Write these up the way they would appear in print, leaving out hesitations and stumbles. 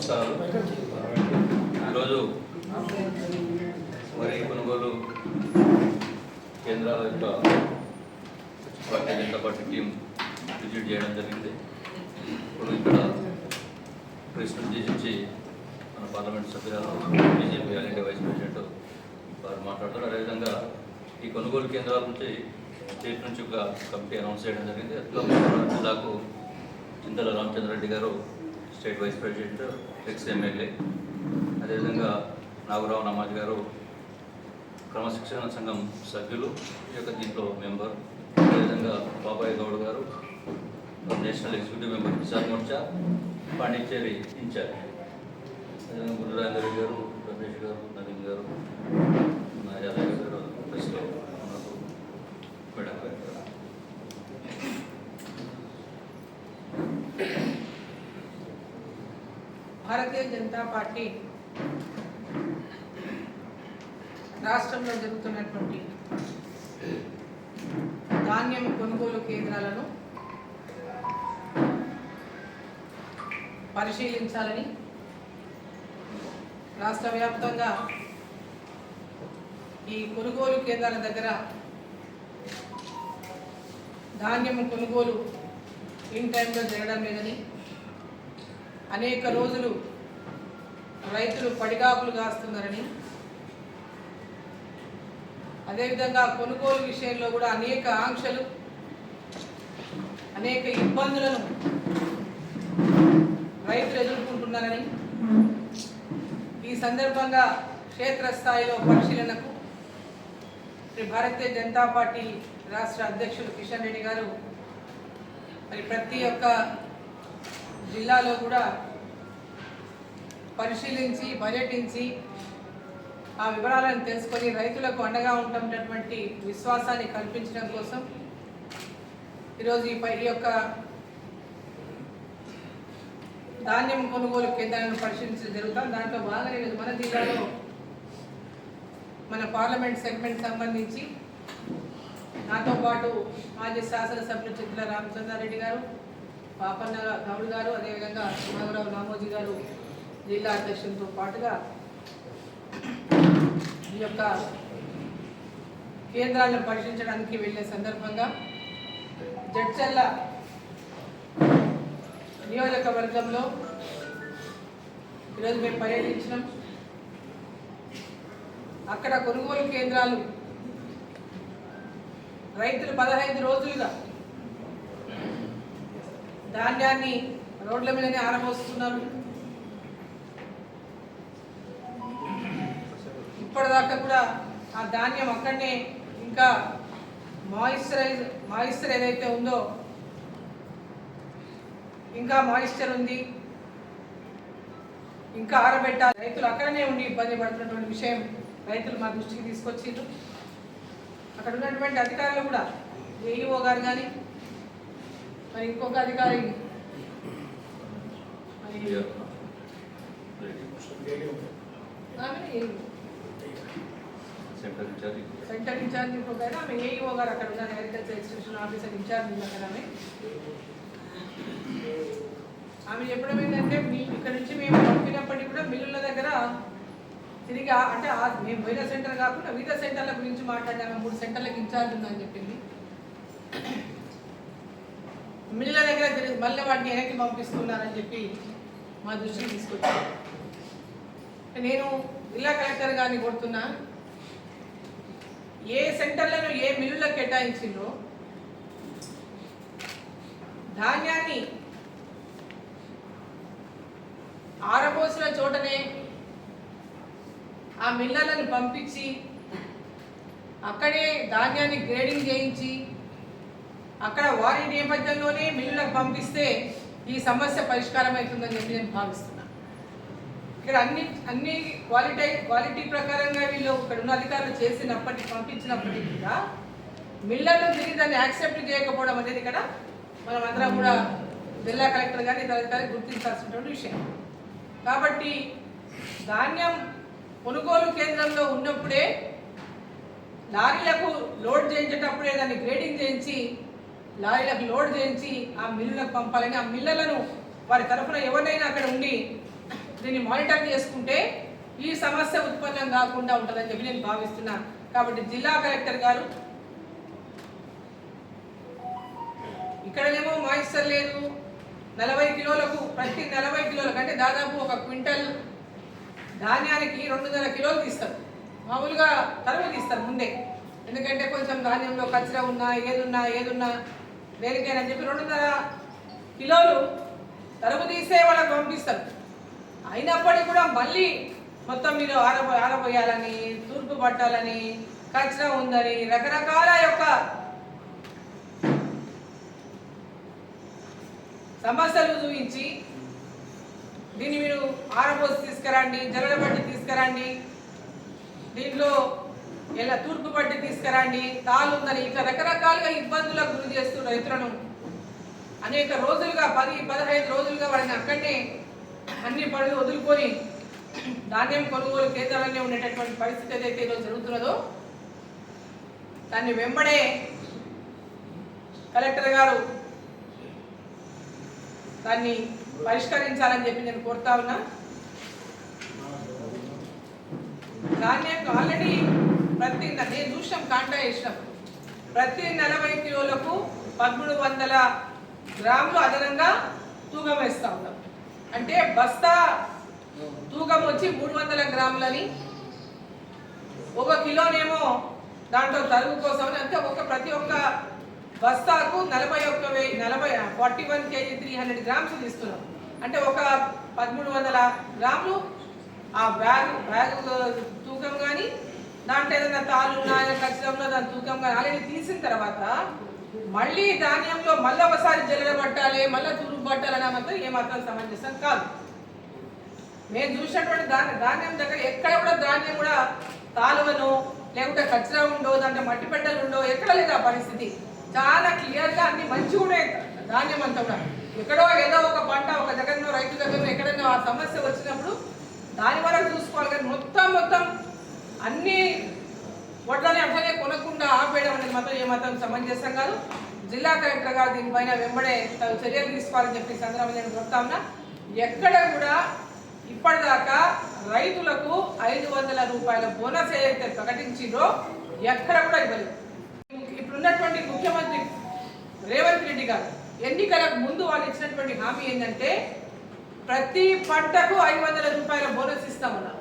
నమస్కారాలు. ఈరోజు వరి కొనుగోలు కేంద్రాల యొక్క భారతీయ జనతా పార్టీ టీం విజిట్ చేయడం జరిగింది. ఇప్పుడు ఇక్కడ ప్రెస్ ఉద్దేశించి మన పార్లమెంట్ సభ్యులు BJP all India vice president వారు మాట్లాడతారు. అదేవిధంగా ఈ కొనుగోలు కేంద్రాల నుంచి స్టేట్ నుంచి ఒక కమిటీ అనౌన్స్ చేయడం జరిగింది. అందులో జిల్లాకు చింతల రామచంద్రరెడ్డి గారు state vice president, ex MLA, అదేవిధంగా నాగరావు నమాజ్ గారు క్రమశిక్షణ సంఘం సభ్యులు, ఈ యొక్క దీంట్లో మెంబర్, అదేవిధంగా బాబాయ్ గౌడ్ గారు national executive member Kisan Morcha Pondicherry incharge, అదేవిధంగా గురురాజేంద్ర రెడ్డి గారు, రమేష్ గారు, నవీన్ గారు, యాదవ్ గారు ప్రెస్లో ఉన్నారు. మేడం భారతీయ జనతా పార్టీ రాష్ట్రంలో జరుగుతున్నటువంటి ధాన్యం కొనుగోలు కేంద్రాలను పరిశీలించాలని రాష్ట్ర వ్యాప్తంగా ఈ కొనుగోలు కేంద్రాల దగ్గర ధాన్యం కొనుగోలు ఇన్ టైంలో జరగడం లేదని, అనేక రోజులు రైతులు పడిగాపులు కాస్తున్నారని, అదేవిధంగా కొనుగోలు విషయంలో కూడా అనేక ఆంక్షలు, అనేక ఇబ్బందులను రైతులు ఎదుర్కొంటున్నారని, ఈ సందర్భంగా క్షేత్రస్థాయిలో పరిశీలనకు భారతీయ జనతా పార్టీ రాష్ట్ర అధ్యక్షులు కిషన్ రెడ్డి గారు మరి ప్రతి ఒక్క జిల్లాలో కూడా పరిశీలించి పర్యటించి ఆ వివరాలను తెలుసుకొని రైతులకు అండగా ఉంటున్నటువంటి విశ్వాసాన్ని కల్పించడం కోసం ఈరోజు ఈ యొక్క ధాన్యం కొనుగోలు కేంద్రాలను పరిశీలించడం జరుగుతుంది. దాంట్లో భాగంగా ఈరోజు మన జిల్లాలో మన పార్లమెంట్ సెగ్మెంట్ సంబంధించి నాతో పాటు మాజీ శాసనసభ్యులు చింతల రామచంద్రారెడ్డి గారు, పాపన్న గౌడ్ గారు, అదేవిధంగా నాగరావు నామోజీ గారు జిల్లా అధ్యక్షులతో పాటుగా ఈ యొక్క కేంద్రాలను పరిశీలించడానికి వెళ్ళే సందర్భంగా జడ్చర్ల నియోజకవర్గంలో ఈరోజు మేము పర్యటించినాం. అక్కడ కొనుగోలు కేంద్రాలు రైతులు 15 రోజులుగా ధాన్యాన్ని రోడ్ల మీదనే ఆరబోస్తున్నారు. ఇప్పటిదాకా కూడా ఆ ధాన్యం అక్కడనే ఇంకా మాయిశ్చర్ ఏదైతే ఉందో ఇంకా మాయిశ్చర్ ఉంది, ఇంకా ఆరబెట్టాలి. రైతులు అక్కడనే ఉండి ఇబ్బంది పడుతున్నటువంటి విషయం రైతులు మా దృష్టికి తీసుకొచ్చిండ్రు. అక్కడ ఉన్నటువంటి అధికారులు కూడా ఏఈఓ గారు కానీ మరి ఇంకొక అధికారి సెంటర్ ఇన్ఛార్జ్ ఇంకొక ఆమె ఏఈఓ గారు అక్కడ ఉన్నారు, అగ్రికల్చర్ ఎక్స్టెన్షన్ ఆఫీసర్ ఇన్ఛార్జ్ ఉంది అక్కడ. ఆమె చెప్పడం ఏంటంటే ఇక్కడ నుంచి మేము పంపినప్పటికీ కూడా మిల్లుల దగ్గర తిరిగి అంటే మేము పోయిన సెంటర్ కాకుండా వివిధ సెంటర్ల గురించి మాట్లాడాము. 3 సెంటర్లకు ఇన్ఛార్జ్ ఉందని చెప్పింది. మిల్లుల దగ్గర మళ్ళీ వాటిని వెనక్కి పంపిస్తున్నారని చెప్పి మా దృష్టికి తీసుకొచ్చాను. నేను జిల్లా కలెక్టర్ గారిని కొడుతున్నా, ఏ సెంటర్లను ఏ మిల్లులకు కేటాయించిందో ధాన్యాన్ని ఆరబోసిన చోటనే ఆ మిల్లర్లను పంపించి అక్కడే ధాన్యాన్ని గ్రేడింగ్ చేయించి అక్కడ వారి నేపథ్యంలోనే మిల్లులకు పంపిస్తే ఈ సమస్య పరిష్కారం అవుతుందని చెప్పి నేను భావిస్తున్నాను. ఇక్కడ అన్ని క్వాలిటీ ప్రకారంగా వీళ్ళు ఇక్కడ ఉన్న అధికారులు పంపించినప్పటికీ కూడా మిల్లర్లు తిరిగి దాన్ని యాక్సెప్ట్ చేయకపోవడం అనేది ఇక్కడ మనం అందరం కూడా జిల్లా కలెక్టర్ గారిని ఇతర అధికారులు గుర్తించాల్సినటువంటి విషయం. కాబట్టి ధాన్యం కొనుగోలు కేంద్రంలో ఉన్నప్పుడే లారీలకు లోడ్ చేయించేటప్పుడే దాన్ని గ్రేడింగ్ చేయించి లారీలకు లోడ్ చేయించి ఆ మిల్లులకు పంపాలని, ఆ మిల్లలను వారి తరఫున ఎవరినైనా అక్కడ ఉండి దీన్ని మానిటర్ చేసుకుంటే ఈ సమస్య ఉత్పన్నం కాకుండా ఉంటుందని చెప్పి నేను భావిస్తున్నా. కాబట్టి జిల్లా కలెక్టర్ గారు ఇక్కడనేమో మాయిశ్చర్ లేదు, 40 కిలోలకు ప్రతి 40 కిలోలకు అంటే దాదాపు 1 క్వింటల్ ధాన్యానికి 200 కిలోలు తీస్తారు. మామూలుగా తరువు తీస్తారు ముందే, ఎందుకంటే కొంచెం ధాన్యంలో కచరా ఉన్నా ఏదున్నా దేనికైనా చెప్పి 200 కిలోలు తరువు తీసే వాళ్ళకి పంపిస్తారు. అయినప్పటికీ కూడా మళ్ళీ మొత్తం మీరు ఆరబోయాలని, తూర్పు పట్టాలని, కచరా ఉందని రకరకాల యొక్క సమస్యలు చూపించి దీన్ని మీరు ఆరబోసి తీసుకురండి, జల్లెడ పట్టి తీసుకురండి, దీంట్లో ఇలా తూర్పు పట్టి తీసుకురండి, తాళ్ళు ఉందని ఇట్లా రకరకాలుగా ఇబ్బందులకు గురి చేస్తూ రైతులను అనేక రోజులుగా 10-15 రోజులుగా వాడిని అక్కడనే అన్ని పనులు వదులుకొని ధాన్యం కొనుగోలు కేంద్రాలనే ఉండేటటువంటి పరిస్థితి ఏదైతే ఈరోజు జరుగుతున్నదో దాన్ని వెంబడే కలెక్టర్ గారు దాన్ని పరిష్కరించాలని చెప్పి నేను కోరుతా ఉన్నా. ధాన్యం ఆల్రెడీ నేను చూసాం కాంటా వేసినప్పుడు ప్రతి 40 కిలోలకు 1300 గ్రాములు అదనంగా తూకం వేస్తూ ఉన్నాం. అంటే బస్తా తూకం వచ్చి 300 గ్రాములని, 1 కిలోనేమో దాంట్లో తరుగు కోసం అంటే ప్రతి ఒక్క బస్తాకు 41 కేజీ 300 గ్రామ్స్ తీస్తున్నాం. అంటే 1300 గ్రాములు ఆ బ్యాగ్ తూకం కానీ దాంట్లో ఏదైనా తాళ్ళు ఉన్నాయో ఖచ్చితంగా దాని తూకం కానీ ఆల్రెడీ తీసిన తర్వాత మళ్ళీ ధాన్యంలో మళ్ళీ ఒకసారి జల్లెడ పట్టాలి, మళ్ళీ తూర్పు పట్టాలని మాత్రం ఏమాత్రం సమంజసం కాదు. మేము చూసినటువంటి ధాన్యం దగ్గర ఎక్కడ కూడా ధాన్యం కూడా తాలువను లేకుంటే కచ్చరా ఉండో, దాంట్లో మట్టి పెట్టలు ఉండో, ఎక్కడ లేదు ఆ పరిస్థితి. చాలా క్లియర్గా అన్ని మంచిగా ఉన్నాయి ధాన్యం అంతా కూడా. ఎక్కడో ఏదో ఒక పంట ఒక దగ్గరనో రైతు దగ్గర ఎక్కడైనా ఆ సమస్య వచ్చినప్పుడు దాని వరకు చూసుకోవాలి. కానీ మొత్తం అన్ని వడ్లని అట్లనే కొనకుండా ఆపేయడం అనేది మాత్రం ఏమాత్రం సమంజసం కాదు. జిల్లా కలెక్టర్ గారు దీనిపైన వెంబడే చర్యలు తీసుకోవాలని చెప్పి సందర్భంగా నేను చెప్తా ఉన్నా. ఎక్కడ కూడా ఇప్పటిదాకా రైతులకు 500 రూపాయల బోనస్ ఏదైతే ప్రకటించిందో ఎక్కడ కూడా ఇవ్వలేదు. ఇప్పుడున్నటువంటి ముఖ్యమంత్రి రేవంత్ రెడ్డి గారు ఎన్నికలకు ముందు వాళ్ళు ఇచ్చినటువంటి హామీ ఏంటంటే ప్రతి పంటకు 500 రూపాయల బోనస్ ఇస్తామన్నారు.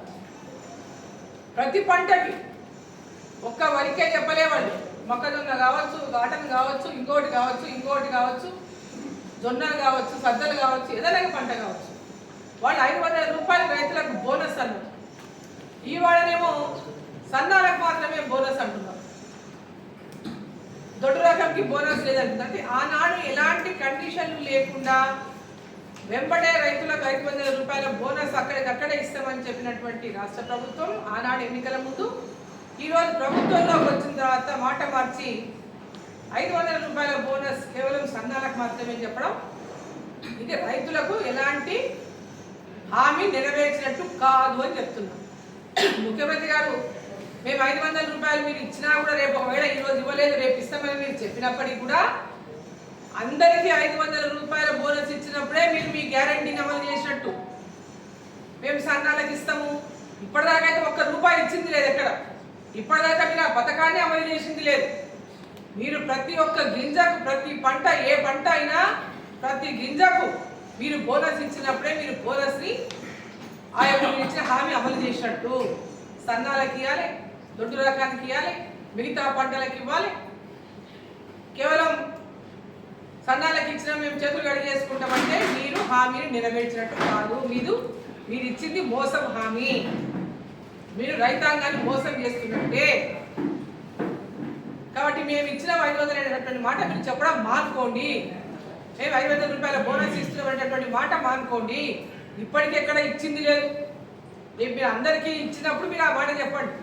ప్రతి పంటకి ఒక్క వరికే చెప్పలేవాళ్ళు, మొక్కజొన్న కావచ్చు, కాటన్ కావచ్చు, ఇంకోటి కావచ్చు, జొన్నలు కావచ్చు, సద్దలు కావచ్చు, ఏదైనా పంట కావచ్చు, వాళ్ళు 500 రూపాయలు రైతులకు బోనస్ అన్నారు. ఈ వాళ్ళనేమో సన్నాలకు మాత్రమే బోనస్ అంటున్నారు, దొడ్డు రకంకి బోనస్ లేదంటుంది. అంటే ఆనాడు ఎలాంటి కండిషన్లు లేకుండా వెంబడే రైతులకు 500 రూపాయల బోనస్ అక్కడికక్కడే ఇస్తామని చెప్పినటువంటి రాష్ట్ర ప్రభుత్వం ఆనాడు ఎన్నికల ముందు, ఈరోజు ప్రభుత్వంలోకి వచ్చిన తర్వాత మాట మార్చి 500 రూపాయల బోనస్ కేవలం సన్నాలకు మాత్రమే చెప్పడం ఇది రైతులకు ఎలాంటి హామీ నెరవేర్చినట్టు కాదు అని చెప్తున్నాం. ముఖ్యమంత్రి గారు మేము 500 రూపాయలు మీరు ఇచ్చినా కూడా రేపు ఒకవేళ ఈరోజు ఇవ్వలేదు రేపు ఇస్తామని మీరు చెప్పినప్పటికీ కూడా అందరికీ 500 రూపాయల బోనస్ ఇచ్చినప్పుడే మీరు మీ గ్యారంటీని అమలు చేసినట్టు. మేము సన్నాలకు ఇస్తాము ఇప్పటిదాకా అయితే 1 రూపాయి ఇచ్చింది లేదు, ఎక్కడ ఇప్పటిదాకా మీరు ఆ పథకాన్ని అమలు చేసింది లేదు. మీరు ప్రతి ఒక్క గింజకు ప్రతి పంట ఏ పంట అయినా ప్రతి గింజకు మీరు బోనస్ ఇచ్చినప్పుడే మీరు బోనస్ని ఆ యొక్క మీరు ఇచ్చిన హామీ అమలు చేసినట్టు. సన్నాలకు ఇవ్వాలి, దొడ్డు రకానికి ఇవ్వాలి, మిగతా పంటలకు ఇవ్వాలి. కేవలం సన్నాలకు ఇచ్చిన మేము చేతులు కడిగేసుకుంటామంటే మీరు హామీని నెరవేర్చినట్టు కాదు. మీరు ఇచ్చింది మోసం హామీ, మీరు రైతాంగాన్ని మోసం చేస్తున్నట్టే. కాబట్టి మేము ఇచ్చిన 500 అనేటటువంటి మాట మీరు చెప్పడం మానుకోండి. మేము 500 రూపాయల బోనస్ ఇస్తున్నటువంటి మాట మానుకోండి. ఇప్పటికెక్కడ ఇచ్చింది లేదు, రేపు మీరు అందరికీ ఇచ్చినప్పుడు మీరు ఆ మాట చెప్పండి.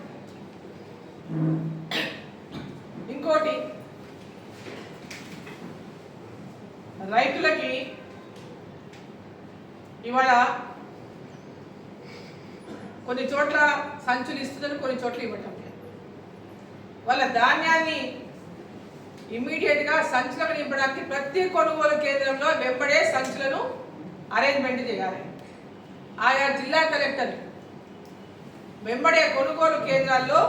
ఇంకోటి, రైతులకి ఇవాళ కొన్ని చోట్ల సంచులు ఇస్తుందని కొన్ని చోట్ల ఇవ్వటం లేదు. వాళ్ళ ధాన్యాన్ని ఇమ్మీడియట్గా సంచులకు నింపడానికి ప్రతి కొనుగోలు కేంద్రంలో వెంబడే సంచులను అరేంజ్మెంట్ చేయాలి. ఆయా జిల్లా కలెక్టర్ వెంబడే కొనుగోలు కేంద్రాల్లో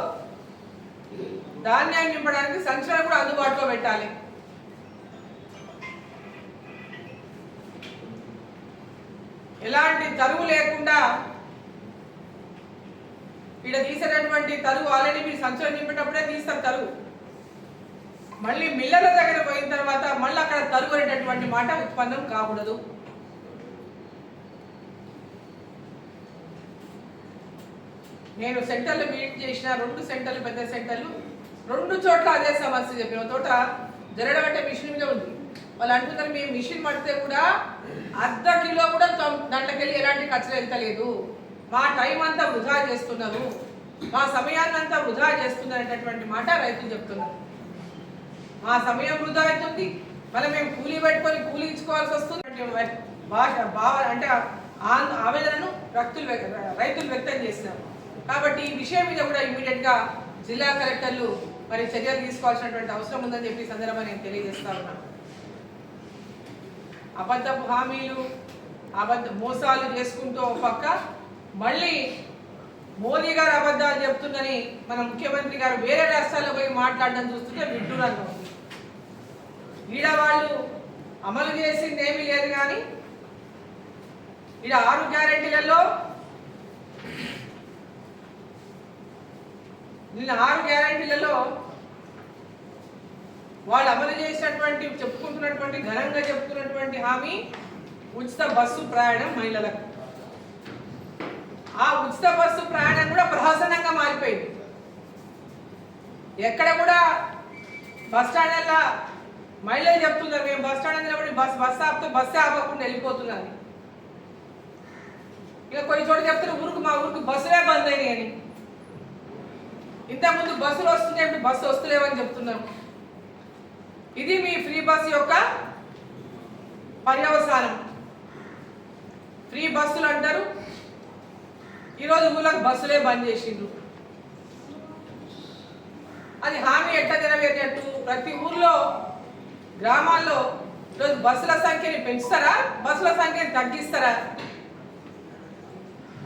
ధాన్యాన్ని నింపడానికి సంచులను కూడా అందుబాటులో పెట్టాలి. ఎలాంటి తరువు లేకుండా ఇక్కడ తీసేటటువంటి తరువు ఆల్రెడీ మీరు సంచులను నింపేటప్పుడే తీస్తారు తరువు. మళ్ళీ మిల్లల దగ్గర పోయిన తర్వాత మళ్ళీ అక్కడ తరువు అనేటటువంటి మాట ఉత్పన్నం కాకూడదు. నేను సెంటర్లు మీట్ చేసిన 2 సెంటర్లు, పెద్ద సెంటర్లు 2 చోట్ల అదే సమస్య చెప్పిన తోట జరగడం అంటే మిషన్ మీద ఉంది. వాళ్ళు అంటున్నారు మేము మిషన్ పడితే కూడా అర్ధ కిలో కూడా దాంట్లోకెళ్ళి ఎలాంటి ఖర్చులు వెళ్తలేదు, మా టైం అంతా వృధా చేస్తున్నారు, మా సమయాన్ని అంతా వృధా చేస్తున్నారు అనేటటువంటి మాట రైతులు చెప్తున్నారు. మా సమయం వృధా అవుతుంది, మళ్ళీ మేము కూలీ పెట్టుకొని కూలీ ఇచ్చుకోవాల్సి వస్తుంది భావ అంటే ఆవేదనను రైతులు వ్యక్తం చేసినారు. కాబట్టి ఈ విషయం మీద కూడా ఇమీడియట్గా జిల్లా కలెక్టర్లు మరి చర్యలు తీసుకోవాల్సినటువంటి అవసరం ఉందని చెప్పి సందర్భంగా నేను తెలియజేస్తా ఉన్నాను. అబద్ధపు హామీలు మోసాలు చేసుకుంటూ ఒక పక్క మళ్ళీ మోదీ గారు అబద్ధాలు చెప్తుందని మన ముఖ్యమంత్రి గారు వేరే రాష్ట్రాల్లో పోయి మాట్లాడడం చూస్తుంటే విడ్డూరంగా ఉంది. ఈడ వాళ్ళు అమలు చేసింది ఏమీ లేదు, కానీ ఈడ 6 గ్యారెంటీలలో నిన్న 6 గ్యారెంటీలలో వాళ్ళు అమలు చేసినటువంటి చెప్పుకుంటున్నటువంటి ఘనంగా చెప్పుకున్నటువంటి హామీ ఉచిత బస్సు ప్రయాణం మహిళలకు. ఆ ఉచిత బస్సు ప్రయాణం కూడా ప్రహసనంగా మారిపోయింది. ఎక్కడ కూడా బస్ స్టాండ్ల మహిళలు చెప్తున్నారు మేము బస్ స్టాండ్ నిలబడి బస్ ఆపుతూ బస్సు ఆపకుండా వెళ్ళిపోతున్నారు. ఇక కొన్ని చోట్ల చెప్తున్నారు మా ఊరికి బస్సులే బంద్ అయినాయి అని. ఇంతకుముందు బస్సులు వస్తున్నాయి, ఇప్పుడు బస్సు వస్తలేవని చెప్తున్నాం. ఇది మీ ఫ్రీ బస్సు యొక్క పర్యవసానం. ఫ్రీ బస్సులు అంటారు, ఈరోజు ఊళ్ళకి బస్సులే బంద్ చేసిండ్రు. అది హామీ ఎట్లా నెరవేరినట్టు? ప్రతి ఊర్లో గ్రామాల్లో ఈరోజు బస్సుల సంఖ్యని పెంచుతారా, బస్సుల సంఖ్యని తగ్గిస్తారా?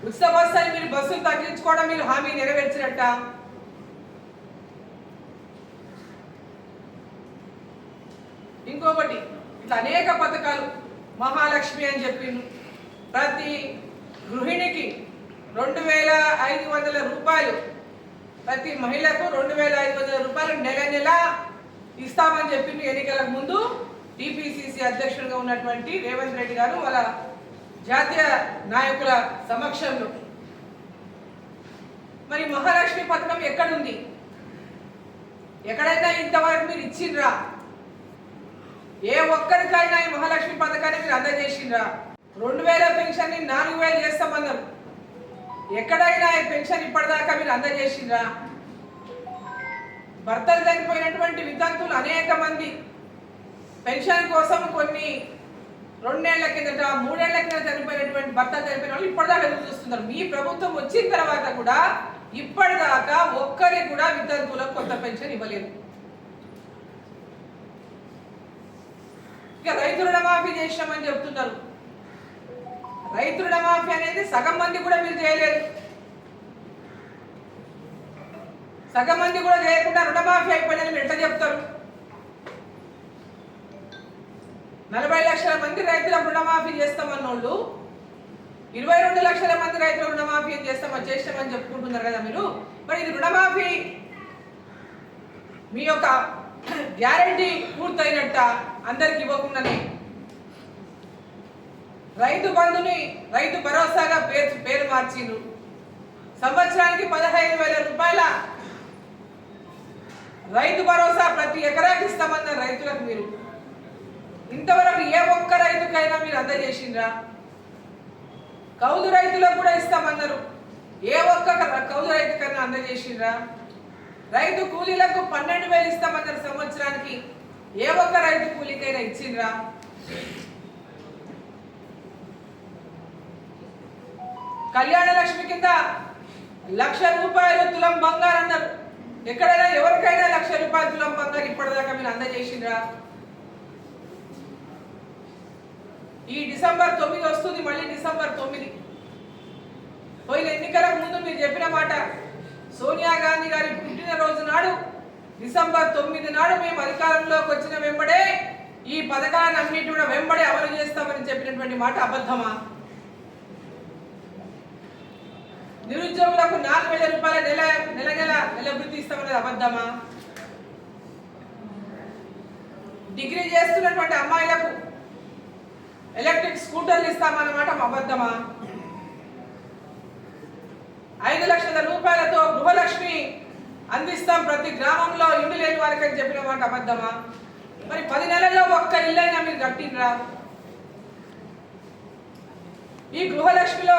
ఉచిత బస్సు అని మీరు బస్సులు తగ్గించుకోవడం మీరు హామీ నెరవేర్చినట్ట? ఇంకొకటి ఇట్లా అనేక పథకాలు, మహాలక్ష్మి అని చెప్పిండ్రు, ప్రతి గృహిణికి 2500 రూపాయలు, ప్రతి మహిళకు 2500 రూపాయలు నెల నెల ఇస్తామని చెప్పిండ్రు. ఎన్నికలకు ముందు టీపీసీసీ అధ్యక్షుడిగా ఉన్నటువంటి రేవంత్ రెడ్డి గారు వాళ్ళ జాతీయ నాయకుల సమక్షంలో. మరి మహాలక్ష్మి పథకం ఎక్కడుంది? ఎక్కడైనా ఇంతవరకు మీరు ఇచ్చిండ్రా? ఏ ఒక్కరికైనా ఈ మహాలక్ష్మి పథకాన్ని మీరు అందజేసిండ్రా? 2000 పెన్షన్ ని 4000 చేస్తామన్నారు. ఎక్కడైనా ఈ పెన్షన్ ఇప్పటిదాకా మీరు అందజేసిండ్రా? భర్తలు చనిపోయినటువంటి వితంతువులు అనేక మంది పెన్షన్ కోసం కొన్ని 2 ఏళ్ల కిందట 3 ఏళ్ల కింద చనిపోయినటువంటి భర్తలు చనిపోయిన వాళ్ళు ఇప్పటిదాకా ఎదురు చూస్తున్నారు. మీ ప్రభుత్వం వచ్చిన తర్వాత కూడా ఇప్పటిదాకా ఒక్కరికి కూడా వితంతువులకు కొత్త పెన్షన్ ఇవ్వలేదు. ఇక రైతు రుణమాఫీ చేసినామని చెప్తున్నారు. రైతు రుణమాఫీ అనేది సగం మంది కూడా మీరు చేయలేదు. సగం మంది కూడా చేయకుండా రుణమాఫీ అయిపోయిందని మీరు ఎట్లా చెప్తారు? 40 లక్షల మంది రైతులకు రుణమాఫీ చేస్తామన్నోళ్ళు 22 లక్షల మంది రైతుల రుణమాఫీ చేస్తామని చెప్పుకుంటున్నారు కదా మీరు. మరి ఇది రుణమాఫీ మీ యొక్క గ్యారంటీ పూర్తయినట్ట? అందరికి ఇవ్వకుండానే రైతు బంధుని రైతు భరోసాగా పేరు మార్చిండ్రు. సంవత్సరానికి 15,000 రూపాయల రైతు భరోసా ప్రతి ఎకరాకి ఇస్తామన్నారు రైతులకు. మీరు ఇంతవరకు ఏ ఒక్క రైతుకైనా మీరు అందజేసిండ్రా? కౌలు రైతులకు కూడా ఇస్తామన్నారు. ఏ ఒక్క కౌలు రైతుకైనా అందజేసిండ్రా? రైతు కూలీలకు 12,000 ఇస్తామన్నారు సంవత్సరానికి. ఏ ఒక్క రైతు కూలీకైనా ఇచ్చిండ్రా? కళ్యాణ లక్ష్మి కింద 1,00,000 రూపాయలు తులం బంగారు అన్నారు. ఎక్కడైనా ఎవరికైనా 1,00,000 రూపాయలు తులం బంగారు ఇప్పటిదాకా మీరు అందజేసిండ్రా? ఈ డిసెంబర్ 9 వస్తుంది, మళ్ళీ డిసెంబర్ 9 పోయిన ఎన్నికలకు ముందు మీరు చెప్పిన మాట, సోనియా గాంధీ గారి పుట్టినరోజు నాడు డిసెంబర్ 9 నాడు మేము అధికారంలోకి వచ్చిన వెంబడే ఈ పథకాలను అన్నిటి కూడా వెంబడే అమలు చేస్తామని చెప్పినటువంటి మాట అబద్ధమా? నిరుద్యోగులకు 4,000 రూపాయల నెల వృత్తి ఇస్తామన్నది అబద్ధమా? డిగ్రీ చేస్తున్నటువంటి అమ్మాయిలకు ఎలక్ట్రిక్ స్కూటర్లు ఇస్తామన్నమాట అబద్ధమా? 5 లక్షల రూపాయలతో గృహలక్ష్మి అందిస్తాం ప్రతి గ్రామంలో ఇల్లు లేని వారికి అని చెప్పిన మాట అబద్ధమా? మరి 10 నెలల్లో ఒక్క ఇల్లైనా మీరు కట్టినరా? ఈ గృహలక్ష్మిలో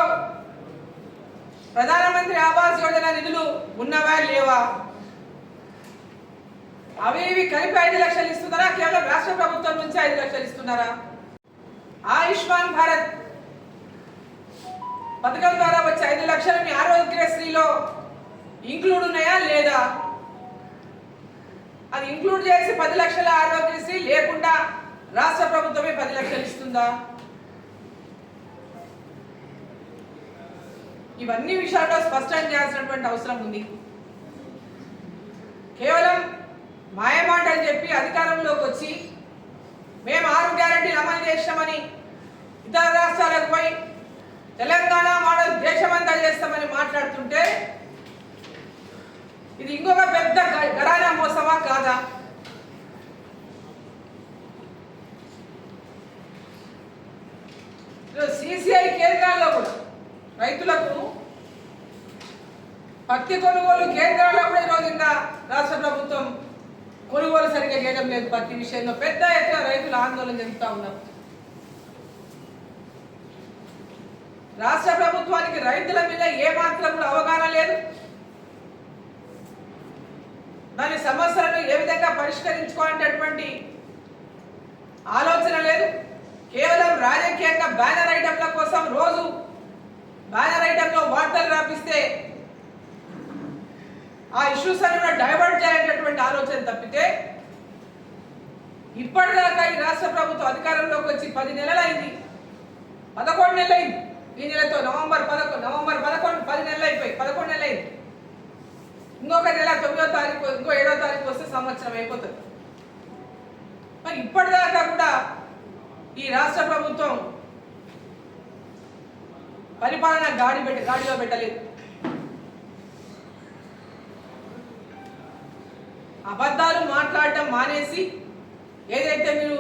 ప్రధానమంత్రి ఆవాస్ యోజన నిధులు ఉన్నవా లేవా? అవి ఇవి కలిపి 5 లక్షలు ఇస్తున్నారా? కేవలం రాష్ట్ర ప్రభుత్వం నుంచి 5 లక్షలు ఇస్తున్నారా? ఆయుష్మాన్ భారత్ పథకం ద్వారా వచ్చే 5 లక్షలు మీ ఆరోగ్యశ్రీలో ఇంక్లూడ్ ఉన్నాయా లేదా? అది ఇంక్లూడ్ చేసి 10 లక్షల ఆరోగ్యశ్రీ లేకుండా రాష్ట్ర ప్రభుత్వమే 10 లక్షలు ఇస్తుందా? ఇవన్నీ విషయాల్లో స్పష్టం చేయాల్సినటువంటి అవసరం ఉంది. కేవలం మాయమాటలు చెప్పి అధికారంలోకి వచ్చి మేము 6 గ్యారెంటీలు అమలు చేస్తామని ఇతర రాష్ట్రాలకు పోయి తెలంగాణ మోడల్ దేశమంతా చేస్తామని మాట్లాడుతుంటే ఇది ఇంకొక పెద్ద గరానా మోసమా కాదా? సిసిఐ కేంద్రాల్లో కూడా రైతులకు పత్తి కొనుగోలు కేంద్రాల్లో కూడా ఈరోజు ఇంకా రాష్ట్ర ప్రభుత్వం కొనుగోలు సరిగ్గా చేయడం లేదు. పత్తి విషయంలో పెద్ద ఎత్తున రైతులు ఆందోళన చెందుతా ఉన్నారు. రాష్ట్ర ప్రభుత్వానికి రైతుల మీద ఏమాత్రం కూడా అవగాహన లేదు. దాని సమస్యలను ఏ విధంగా పరిష్కరించుకోవాలనేటువంటి ఆలోచన లేదు. కేవలం రాజకీయంగా బ్యానర్ ఐటమ్ల కోసం రోజు బ్యానర్ ఐటంలో వార్తలు రాపిస్తే ఆ ఇష్యూస్ అన్ని కూడా డైవర్ట్ చేయాలనేటువంటి ఆలోచన తప్పితే ఇప్పటిదాకా ఈ రాష్ట్ర ప్రభుత్వం అధికారంలోకి వచ్చి 10 నెలలైంది, 11 నెలలైంది. ఈ నెలతో నవంబర్ 11 10 నెలలు అయిపోయి 11 నెలలైంది. ఇంకొక నెల 9వ తారీఖు ఇంకో 7వ తారీఖు వస్తే సంవత్సరం అయిపోతుంది. మరి ఇప్పటిదాకా కూడా ఈ రాష్ట్ర ప్రభుత్వం పరిపాలన గాడిలో పెట్టలేదు. అబద్ధాలు మాట్లాడటం మానేసి ఏదైతే మీరు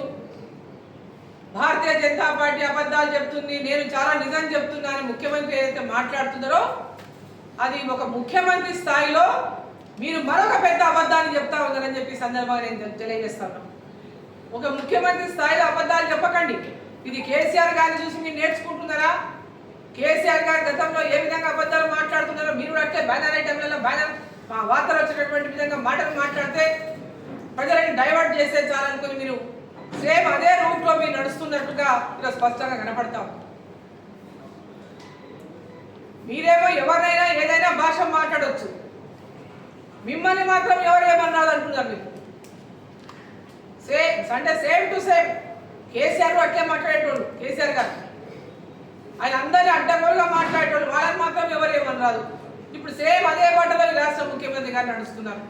భారతీయ జనతా పార్టీ అబద్ధాలు చెప్తుంది, నేను చాలా నిజం చెప్తున్నా అని ముఖ్యమంత్రి ఏదైతే మాట్లాడుతున్నారో అది ఒక ముఖ్యమంత్రి స్థాయిలో మీరు మరొక పెద్ద అబద్ధాన్ని చెప్తా ఉన్నారని చెప్పి సందర్భంగా నేను తెలియజేస్తాను. ఒక ముఖ్యమంత్రి స్థాయిలో అబద్ధాలు చెప్పకండి. ఇది కేసీఆర్ గారిని చూసి మీరు నేర్చుకుంటున్నారా? కేసీఆర్ గారి గతంలో ఏ విధంగా అబద్ధాలు మాట్లాడుతున్నారో మీరు అట్లే బ్యానర్ ఐటమ్లలో వార్తలు వచ్చేటటువంటి విధంగా మాటలు మాట్లాడితే ప్రజలని డైవర్ట్ చేస్తే చాలనుకుని మీరు సేమ్ అదే రూట్లో మీరు నడుస్తున్నట్టుగా ఇలా స్పష్టంగా కనపడతాం. మీరేమో ఎవరినైనా ఏదైనా భాష మాట్లాడవచ్చు, మిమ్మల్ని మాత్రం ఎవరు ఏమన్నారు అంటున్నారు మీరు. సేమ్ టు సేమ్ కేసీఆర్ అట్లే మాట్లాడేటోళ్ళు. కేసీఆర్ గారు ఆయన అందరినీ అడ్డగోలుగా మాట్లాడేటోళ్ళు, వాళ్ళని మాత్రం ఎవరు ఏమన్నారు. ఇప్పుడు సేమ్ అదే బాటలో ఈ రాష్ట్ర ముఖ్యమంత్రి గారు నడుస్తున్నారు.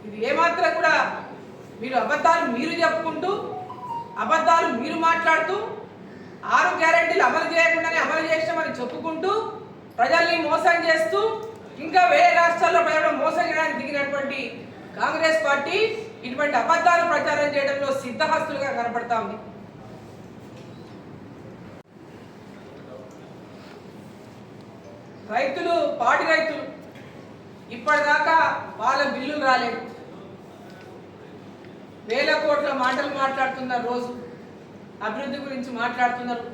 ఇది ఏమాత్రం కూడా మీరు అబద్ధాలు మీరు చెప్పుకుంటూ అబద్ధాలు మీరు మాట్లాడుతూ 6 గ్యారెంటీలు అమలు చేయకుండానే అమలు చేసినామని చెప్పుకుంటూ ప్రజల్ని మోసం చేస్తూ ఇంకా వేరే రాష్ట్రాల్లో ప్రజలను మోసం చేయడానికి దిగినటువంటి కాంగ్రెస్ పార్టీ ఇటువంటి అబద్ధాలు ప్రచారం చేయడంలో సిద్ధహస్తులుగా కనపడతా ఉంది. రైతులు పాడి రైతులు ఇప్పటిదాకా వాళ్ళ బిల్లులు రాలేదు. వేల కోట్ల మాటలు మాట్లాడుతున్నారు, రోజు అభివృద్ధి గురించి మాట్లాడుతున్నారు.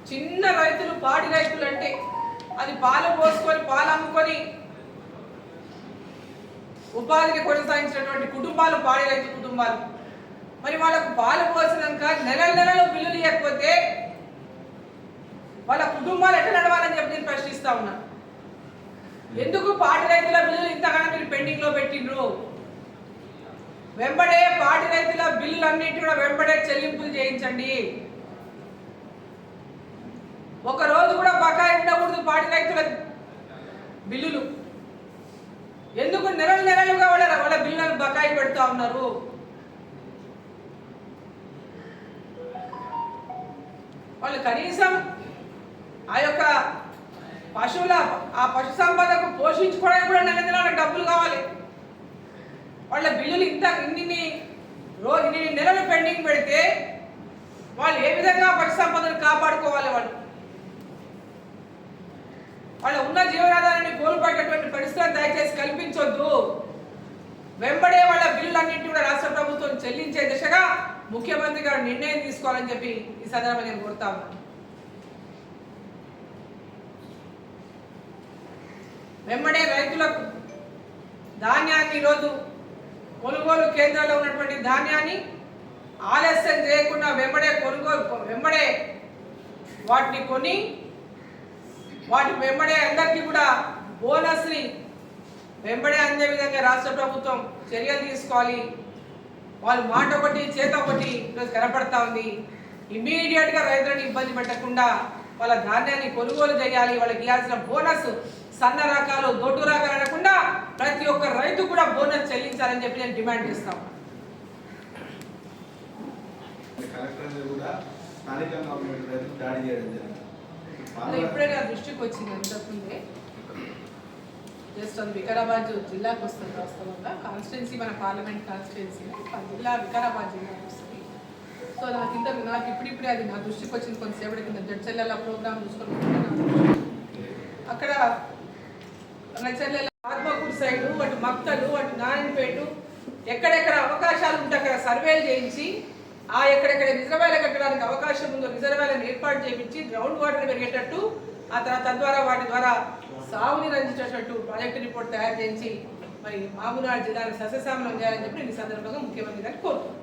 చిన్న రైతులు పాడి రైతులు అంటే అది పాలు పోసుకొని పాలు అమ్ముకొని ఉపాధిని కొనసాగించినటువంటి కుటుంబాలు పాడి రైతు కుటుంబాలు. మరి వాళ్ళకు పాలు పోసినాక నెలలు బిల్లులు ఇవ్వకపోతే వాళ్ళ కుటుంబాలు ఎట్లా నడవాలని చెప్పి నేను ప్రశ్నిస్తా ఉన్నా. ఎందుకు పాడి రైతుల బిల్లులు ఇంతగానో మీరు పెండింగ్ లో పెట్టిండ్రు? వెంబడే పాడి రైతుల బిల్లులన్నింటి కూడా వెంబడే చెల్లింపులు చేయించండి. ఒక రోజు కూడా బకాయి ఉండకూడదు పాడి రైతుల బిల్లులు. ఎందుకు నెలలుగా వాళ్ళ బిల్లులను బకాయి పెడతా ఉన్నారు? వాళ్ళు కనీసం ఆ యొక్క ఆ పశు సంపదకు పోషించుకోవడానికి కూడా నెలలకు డబ్బులు కావాలి. వాళ్ళ బిల్లులు ఇన్ని నెలలు పెండింగ్ పెడితే వాళ్ళు ఏ విధంగా పశు సంపదను కాపాడుకోవాలి? వాళ్ళ ఉన్న జీవనాధారాన్ని కోల్పోయేటటువంటి పరిస్థితులను దయచేసి కల్పించొద్దు. వెంబడే వాళ్ళ బిల్లులన్నింటినీ కూడా రాష్ట్ర ప్రభుత్వం చెల్లించే దిశగా ముఖ్యమంత్రి గారు నిర్ణయం తీసుకోవాలని చెప్పి ఈ సందర్భంగా నేను కోరుతా ఉన్నాను. వెంబడే రైతులకు ధాన్యాన్ని ఈరోజు కొనుగోలు కేంద్రాల్లో ఉన్నటువంటి ధాన్యాన్ని ఆలస్యం చేయకుండా వెంబడే వాటిని కొని వాటి వెంబడే అందరికీ కూడా బోనస్ని వెంబడే అందే విధంగా రాష్ట్ర ప్రభుత్వం చర్యలు తీసుకోవాలి. వాళ్ళు మాట ఒకటి చేత ఒకటి ఈరోజు కనపడతా ఉంది. ఇమ్మీడియట్గా రైతులను ఇబ్బంది పెట్టకుండా వాళ్ళ ధాన్యాన్ని కొనుగోలు చేయాలి. వాళ్ళకి ఇవ్వాల్సిన బోనస్ సన్న రకాలు దొడ్డు రకాలు అనకుండా ప్రతి ఒక్క రైతు కూడా బోనస్ చెల్లించాలని చెప్పి నేను డిమాండ్ చేస్తాం. ఇప్పుడే నా దృష్టికి వచ్చింది. అంతకుముందే జస్ట్ అది వికారాబాద్ జిల్లాకు వస్తుంది. వాస్తవంగా కాన్స్టిట్యున్సీ మన పార్లమెంట్ కాన్స్టిట్యున్సీ జిల్లా వికారాబాద్ జిల్లాకు వస్తుంది. సో నాకు ఇప్పుడిప్పుడే అది నా దృష్టికి వచ్చింది. కొంతసేపటి కింద జడ్చెల్లెల ప్రోగ్రామ్ చూసుకొని అక్కడ చెల్లెల ఆత్మకూరు సైడు అటు మక్తలు అటు నారాయణపేట ఎక్కడెక్కడ అవకాశాలు ఉంటే అక్కడ సర్వేలు చేయించి ఆ ఎక్కడెక్కడ రిజర్వాయర్లు కట్టడానికి అవకాశం ఉందో రిజర్వాయర్లను ఏర్పాటు చేయించి గ్రౌండ్ వాటర్ పెరిగేటట్టు ఆ తర్వాత తద్వారా వాటి ద్వారా సాగుని రంజించేటట్టు ప్రాజెక్టు రిపోర్ట్ తయారు చేయించి మరి మామూలు జిల్లాను సస్యశ్యామలం చేయాలని చెప్పి నేను ఈ సందర్భంగా ముఖ్యమంత్రి గారిని కోరుతున్నాను.